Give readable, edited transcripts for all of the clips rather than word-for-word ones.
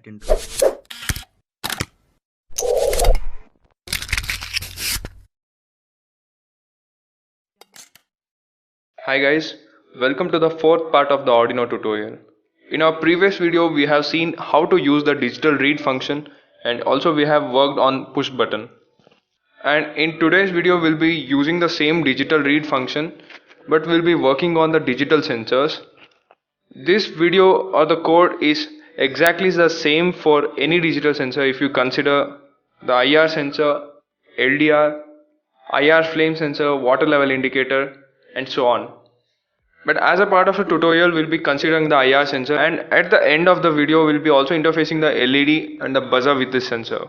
second. Hi guys, welcome to the fourth part of the Arduino tutorial. In our previous video we have seen how to use the digital read function, and also we have worked on push button. And in today's video we'll be using the same digital read function, but we'll be working on the digital sensors. This video or the code is exactly the same for any digital sensor if you consider the IR sensor, LDR, IR flame sensor, water level indicator, and so on. But as a part of the tutorial, we'll be considering the IR sensor, and at the end of the video, we'll be also interfacing the LED and the buzzer with this sensor.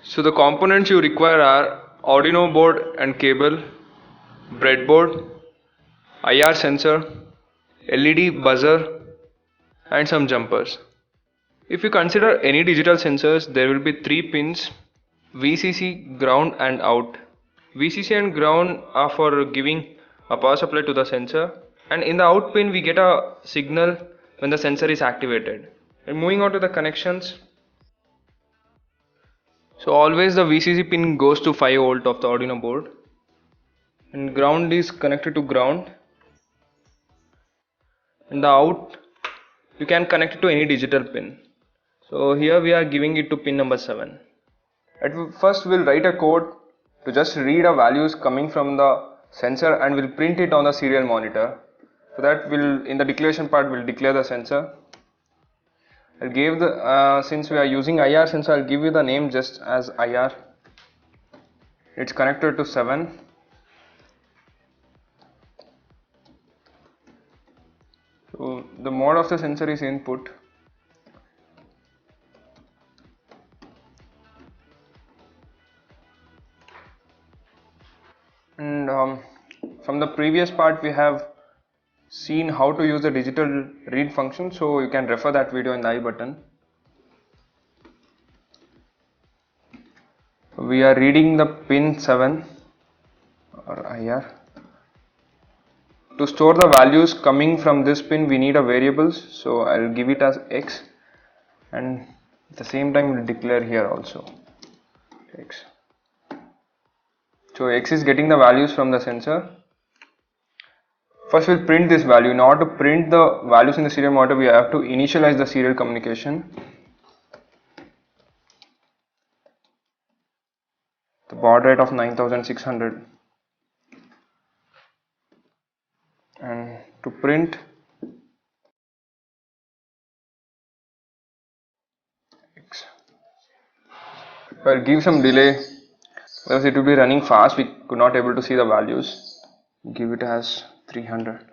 So the components you require are Arduino board and cable, breadboard, IR sensor, LED buzzer, and some jumpers. If you consider any digital sensors, there will be 3 pins: VCC, ground and out. VCC and ground are for giving a power supply to the sensor, and in the out pin we get a signal when the sensor is activated. And moving on to the connections, so always the VCC pin goes to 5 volt of the Arduino board, and ground is connected to ground, and the out you can connect it to any digital pin. So here we are giving it to pin number 7. At first we'll write a code to just read a values coming from the sensor, and we'll print it on the serial monitor. So that will, in the declaration part, we'll declare the sensor. I'll give the since we are using IR sensor, I'll give you the name just as IR. It's connected to 7. So the mode of the sensor is input. And from the previous part we have seen how to use the digital read function, so you can refer that video in the I button. We are reading the pin 7 or IR. To store the values coming from this pin we need a variables, so I'll give it as X, and at the same time we'll declare here also X. So X is getting the values from the sensor. First we'll print this value. In order to print the values in the serial monitor, we have to initialize the serial communication. The baud rate of 9600, and to print X, I'll give some delay because it will be running fast. We could not able to see the values. Give it as 300.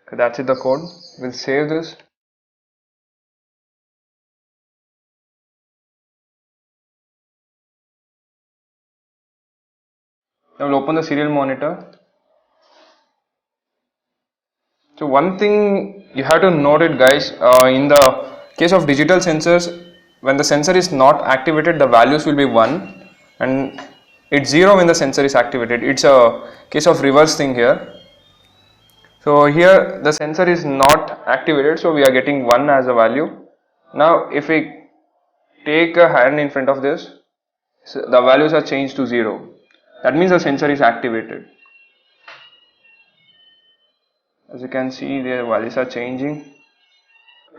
Okay, that's it, the code. We'll save this. Now we'll open the serial monitor. So one thing you have to note it, guys, in the case of digital sensors, when the sensor is not activated, the values will be 1, and it's 0 when the sensor is activated. It's a case of reverse thing here. So here the sensor is not activated, so we are getting 1 as a value. Now if we take a hand in front of this, so the values are changed to 0. That means the sensor is activated. As you can see, their values are changing.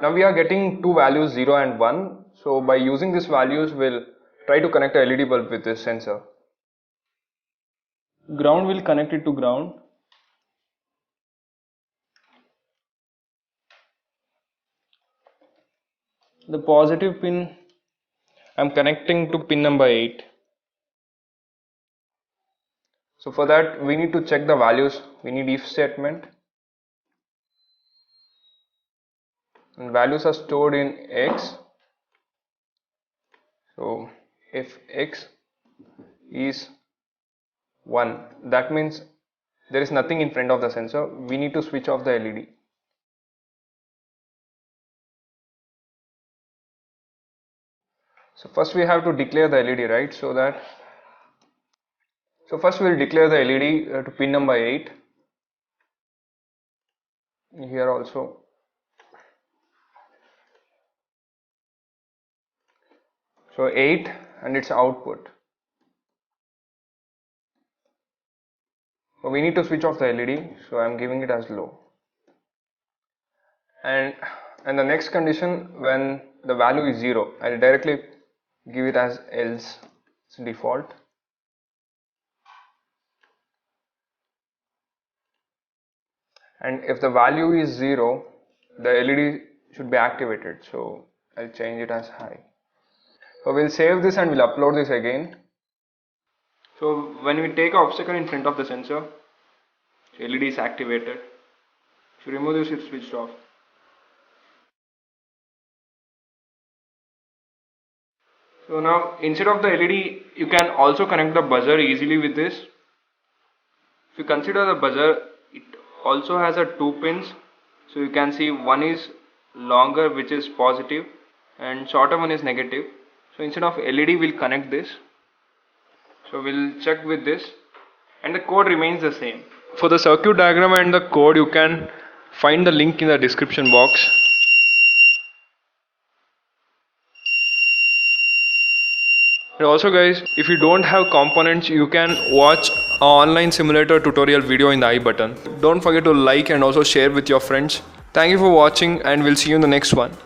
Now we are getting two values, 0 and 1. So by using these values, we'll try to connect a LED bulb with this sensor. Ground will connect it to ground. The positive pin I'm connecting to pin number 8. So for that we need to check the values. We need if statement, and values are stored in X. So if X is 1, that means there is nothing in front of the sensor. We need to switch off the LED. So first we have to declare the LED, right? So first we will declare the LED to pin number 8. Here also So 8 and its output. So we need to switch off the LED, so I'm giving it as low. And the next condition, when the value is 0, I'll directly give it as else, it's default. And if the value is 0, the LED should be activated, so I'll change it as high. So we'll save this and we'll upload this again. So when we take an obstacle in front of the sensor, LED is activated. If you remove this, it's switched off. So now instead of the LED, you can also connect the buzzer easily with this. If you consider the buzzer, it also has a 2 pins. So you can see one is longer, which is positive, and shorter one is negative. So instead of LED, we'll connect this. So we'll check with this, and the code remains the same. For the circuit diagram and the code, you can find the link in the description box. And also guys, if you don't have components, you can watch an online simulator tutorial video in the I button. Don't forget to like and also share with your friends. Thank you for watching, and we'll see you in the next one.